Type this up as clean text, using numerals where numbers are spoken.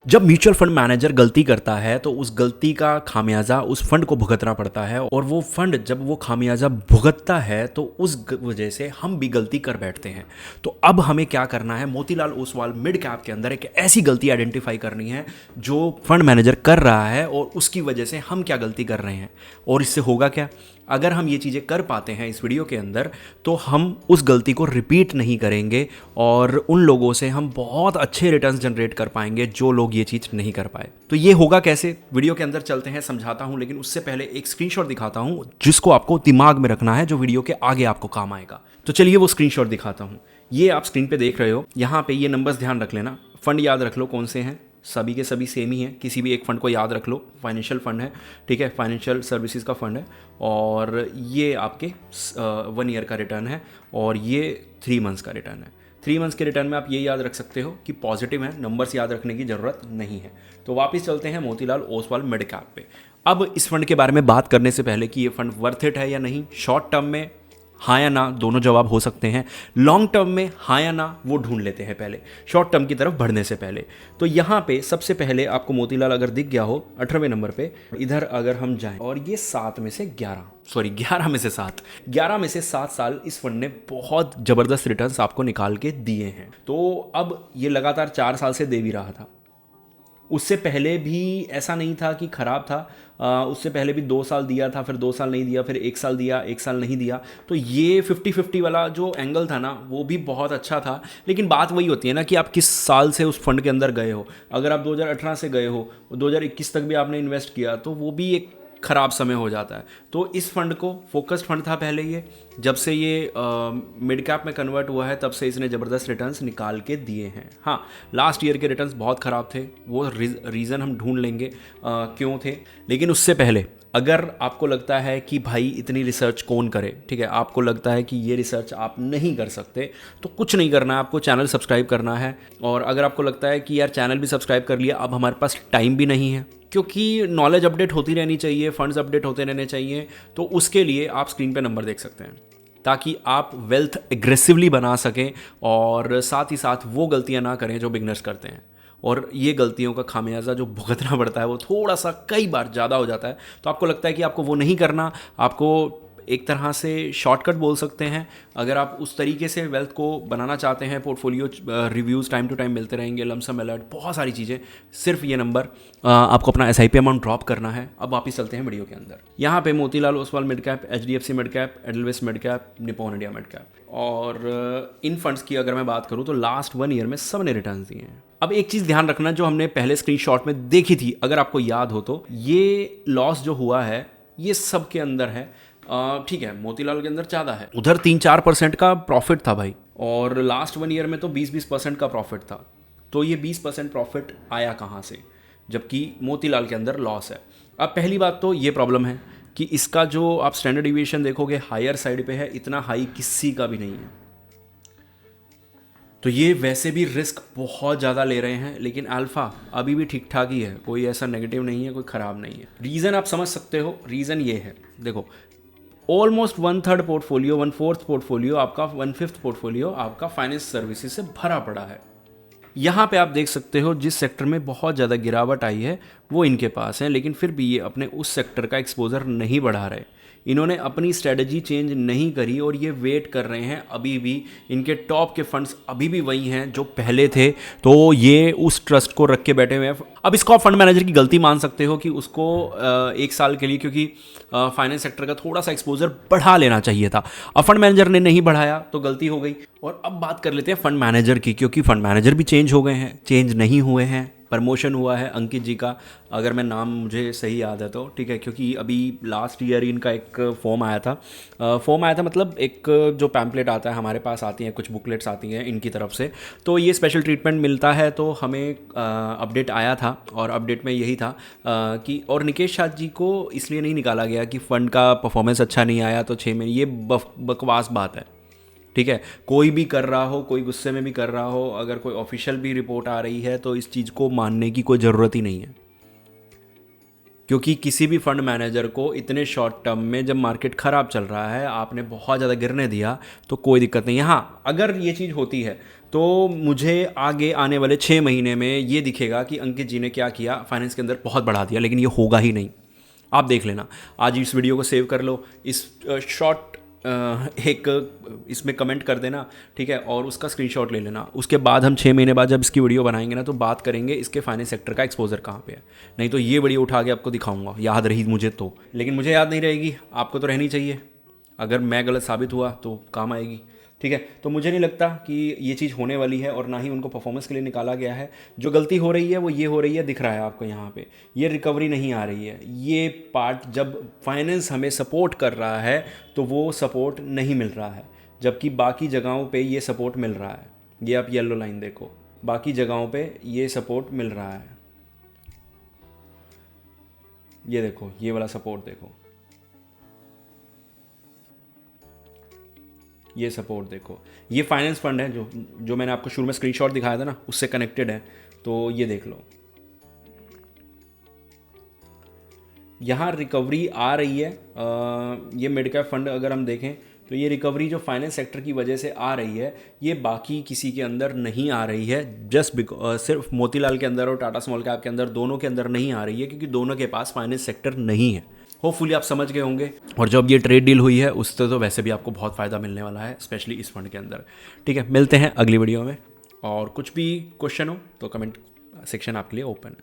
जब mutual fund manager गलती करता है तो उस गलती का खामियाजा उस फंड को भुगतना पड़ता है, और वो फंड जब वो खामियाजा भुगतता है तो उस वजह से हम भी गलती कर बैठते हैं। तो अब हमें क्या करना है, मोतीलाल ओसवाल मिड कैप के अंदर एक ऐसी गलती आइडेंटिफाई करनी है जो फंड मैनेजर कर रहा है और उसकी वजह से हम क्या गलती कर रहे हैं, और इससे होगा क्या। अगर हम ये चीज़ें कर पाते हैं इस वीडियो के अंदर तो हम उस गलती को रिपीट नहीं करेंगे और उन लोगों से हम बहुत अच्छे रिटर्न्स जनरेट कर पाएंगे जो लोग ये चीज़ नहीं कर पाए। तो ये होगा कैसे, वीडियो के अंदर चलते हैं, समझाता हूं। लेकिन उससे पहले एक स्क्रीनशॉट दिखाता हूं जिसको आपको दिमाग में रखना है, जो वीडियो के आगे आपको काम आएगा। तो चलिए वो स्क्रीनशॉट दिखाता हूं। ये आप स्क्रीन पे देख रहे हो, यहाँ पे ये नंबर्स ध्यान रख लेना। फंड याद रख लो कौन से हैं, सभी के सभी सेम ही हैं। किसी भी एक फ़ंड को याद रख लो, फाइनेंशियल फ़ंड है, ठीक है, फाइनेंशियल सर्विसेज का फ़ंड है, और ये आपके 1 ईयर का रिटर्न है और ये 3 मंथ्स का रिटर्न है। 3 मंथ्स के रिटर्न में आप ये याद रख सकते हो कि पॉजिटिव है, नंबर्स याद रखने की ज़रूरत नहीं है। तो वापस चलते हैं मोतीलाल ओसवाल मिड कैप पे। अब इस फंड के बारे में बात करने से पहले कि ये फंड वर्थ इट है या नहीं, शॉर्ट टर्म में हाँ या ना दोनों जवाब हो सकते हैं, लॉन्ग टर्म में हाँ या ना वो ढूंढ लेते हैं पहले, शॉर्ट टर्म की तरफ बढ़ने से पहले। तो यहाँ पे सबसे पहले आपको मोतीलाल अगर दिख गया हो 18वें नंबर पे, इधर अगर हम जाएं और ये 11 में से 7 11 में से 7 साल इस फंड ने बहुत ज़बरदस्त रिटर्न्स आपको निकाल के दिए हैं। तो अब ये लगातार 4 साल से दे भी रहा था, उससे पहले भी ऐसा नहीं था कि ख़राब था, उससे पहले भी 2 साल दिया था, फिर 2 साल नहीं दिया, फिर 1 साल दिया, 1 साल नहीं दिया। तो ये 50-50 वाला जो एंगल था ना वो भी बहुत अच्छा था। लेकिन बात वही होती है ना कि आप किस साल से उस फंड के अंदर गए हो। अगर आप 2018 से गए हो, 2021 तक भी आपने इन्वेस्ट किया, तो वो भी एक ख़राब समय हो जाता है। तो इस फंड को फोकस्ड फंड था पहले, ये जब से ये मिड कैप में कन्वर्ट हुआ है तब से इसने ज़बरदस्त रिटर्न्स निकाल के दिए हैं। हाँ, लास्ट ईयर के रिटर्न्स बहुत ख़राब थे, वो रीज़न हम ढूंढ लेंगे क्यों थे। लेकिन उससे पहले अगर आपको लगता है कि भाई इतनी रिसर्च कौन करे, ठीक है, आपको लगता है कि ये रिसर्च आप नहीं कर सकते, तो कुछ नहीं करना है, आपको चैनल सब्सक्राइब करना है। और अगर आपको लगता है कि यार चैनल भी सब्सक्राइब कर लिया, अब हमारे पास टाइम भी नहीं है, क्योंकि नॉलेज अपडेट होती रहनी चाहिए, फंड्स अपडेट होते रहने चाहिए, तो उसके लिए आप स्क्रीन पे नंबर देख सकते हैं ताकि आप वेल्थ एग्रेसिवली बना सकें और साथ ही साथ वो गलतियां ना करें जो बिगनर्स करते हैं। और ये गलतियों का खामियाजा जो भुगतना पड़ता है वो थोड़ा सा कई बार ज़्यादा हो जाता है। तो आपको लगता है कि आपको वो नहीं करना, आपको एक तरह से शॉर्टकट बोल सकते हैं। अगर आप उस तरीके से वेल्थ को बनाना चाहते हैं, portfolio reviews time to time मिलते रहेंगे, लमसम अलर्ट, बहुत सारी चीज़ें, सिर्फ ये नंबर आपको अपना SIP अमाउंट ड्रॉप करना है। अब वापस चलते हैं वीडियो के अंदर। यहाँ पे Motilal Oswal mid cap, HDFC mid cap, edelweiss mid cap, Nippon India mid cap, और इन फंड्स की अगर मैं बात करूँ तो लास्ट 1 ईयर में सब ने रिटर्न दिए हैं। अब एक चीज़ ध्यान रखना जो हमने पहले स्क्रीनशॉट में देखी थी, अगर आपको याद हो तो, ये लॉस जो हुआ है ये सब के अंदर है, ठीक है, मोतीलाल के अंदर ज़्यादा है, उधर 3-4% का प्रॉफिट था भाई, और लास्ट 1 ईयर में तो 20% का प्रॉफिट था। तो ये 20% प्रॉफिट आया कहाँ से, जबकि मोतीलाल के अंदर लॉस है। अब पहली बात तो ये प्रॉब्लम है कि इसका जो आप स्टैंडर्ड डिविएशन देखोगे हायर साइड पे है, इतना हाई किसी का भी नहीं है। तो ये वैसे भी रिस्क बहुत ज़्यादा ले रहे हैं, लेकिन अल्फ़ा अभी भी ठीक ठाक ही है, कोई ऐसा नेगेटिव नहीं है, कोई ख़राब नहीं है। रीज़न आप समझ सकते हो, रीज़न ये है, देखो ऑलमोस्ट 1/3 पोर्टफोलियो, 1/4 पोर्टफोलियो आपका, 1/5 पोर्टफोलियो आपका फाइनेंस सर्विसेज से भरा पड़ा है। यहाँ पे आप देख सकते हो जिस सेक्टर में बहुत ज़्यादा गिरावट आई है वो इनके पास है, लेकिन फिर भी ये अपने उस सेक्टर का एक्सपोजर नहीं बढ़ा रहे। इन्होंने अपनी स्ट्रेटजी चेंज नहीं करी और ये वेट कर रहे हैं। अभी भी इनके टॉप के फंड्स अभी भी वही हैं जो पहले थे, तो ये उस ट्रस्ट को रख के बैठे हुए हैं। अब इसको आप फंड मैनेजर की गलती मान सकते हो कि उसको 1 साल के लिए, क्योंकि फाइनेंस सेक्टर का थोड़ा सा एक्सपोजर बढ़ा लेना चाहिए था, अब फंड मैनेजर ने नहीं बढ़ाया तो गलती हो गई। और अब बात कर लेते हैं फंड मैनेजर की, क्योंकि फंड मैनेजर भी चेंज हो गए हैं, चेंज नहीं हुए हैं। प्रमोशन हुआ है अंकित जी का, अगर मैं नाम मुझे सही याद है तो, ठीक है, क्योंकि अभी लास्ट ईयर इनका एक फॉर्म आया था, मतलब एक जो पैम्पलेट आता है, हमारे पास आती हैं कुछ बुकलेट्स आती हैं इनकी तरफ से, तो ये स्पेशल ट्रीटमेंट मिलता है। तो हमें अपडेट आया था और अपडेट में यही था कि, और निकेश शाह जी को इसलिए नहीं निकाला गया कि फ़ंड का परफॉर्मेंस अच्छा नहीं आया तो 6 महीने, ये बकवास बात है, ठीक है। कोई भी कर रहा हो, कोई गुस्से में भी कर रहा हो, अगर कोई ऑफिशियल भी रिपोर्ट आ रही है तो इस चीज़ को मानने की कोई ज़रूरत ही नहीं है, क्योंकि किसी भी फंड मैनेजर को इतने शॉर्ट टर्म में, जब मार्केट ख़राब चल रहा है, आपने बहुत ज़्यादा गिरने दिया तो कोई दिक्कत नहीं है। हाँ, अगर ये चीज़ होती है तो मुझे आगे आने वाले 6 महीने में ये दिखेगा कि अंकित जी ने क्या किया, फाइनेंस के अंदर बहुत बढ़ा दिया, लेकिन ये होगा ही नहीं। आप देख लेना, आज इस वीडियो को सेव कर लो, इस शॉर्ट एक इसमें कमेंट कर देना, ठीक है, और उसका स्क्रीनशॉट ले लेना। उसके बाद हम 6 महीने बाद जब इसकी वीडियो बनाएंगे ना, तो बात करेंगे इसके फाइनेंस सेक्टर का एक्सपोजर कहाँ पे है। नहीं तो ये वीडियो उठा के आपको दिखाऊंगा, याद रही मुझे तो, लेकिन मुझे याद नहीं रहेगी, आपको तो रहनी चाहिए। अगर मैं गलत साबित हुआ तो काम आएगी, ठीक है। तो मुझे नहीं लगता कि ये चीज़ होने वाली है, और ना ही उनको परफॉर्मेंस के लिए निकाला गया है। जो गलती हो रही है वो ये हो रही है, दिख रहा है आपको यहाँ पे, ये रिकवरी नहीं आ रही है। ये पार्ट जब फाइनेंस हमें सपोर्ट कर रहा है तो वो सपोर्ट नहीं मिल रहा है, जबकि बाकी जगहों पे ये सपोर्ट मिल रहा है। ये आप येलो लाइन देखो, बाकी जगहों पे ये सपोर्ट मिल रहा है। ये देखो, ये वाला सपोर्ट देखो, ये सपोर्ट देखो। ये फाइनेंस फंड है जो मैंने आपको शुरू में स्क्रीनशॉट दिखाया था ना, उससे कनेक्टेड है। तो ये देख लो, यहाँ रिकवरी आ रही है। ये मिड कैप फंड अगर हम देखें तो ये रिकवरी जो फाइनेंस सेक्टर की वजह से आ रही है, ये बाकी किसी के अंदर नहीं आ रही है। जस्ट सिर्फ मोतीलाल के अंदर और टाटा स्मॉल कैप के अंदर, दोनों के अंदर नहीं आ रही है, क्योंकि दोनों के पास फाइनेंस सेक्टर नहीं है। होपफुली आप समझ गए होंगे। और जब ये ट्रेड डील हुई है उससे तो वैसे भी आपको बहुत फ़ायदा मिलने वाला है, स्पेशली इस फंड के अंदर। ठीक है, मिलते हैं अगली वीडियो में। और कुछ भी क्वेश्चन हो तो कमेंट सेक्शन आपके लिए ओपन है।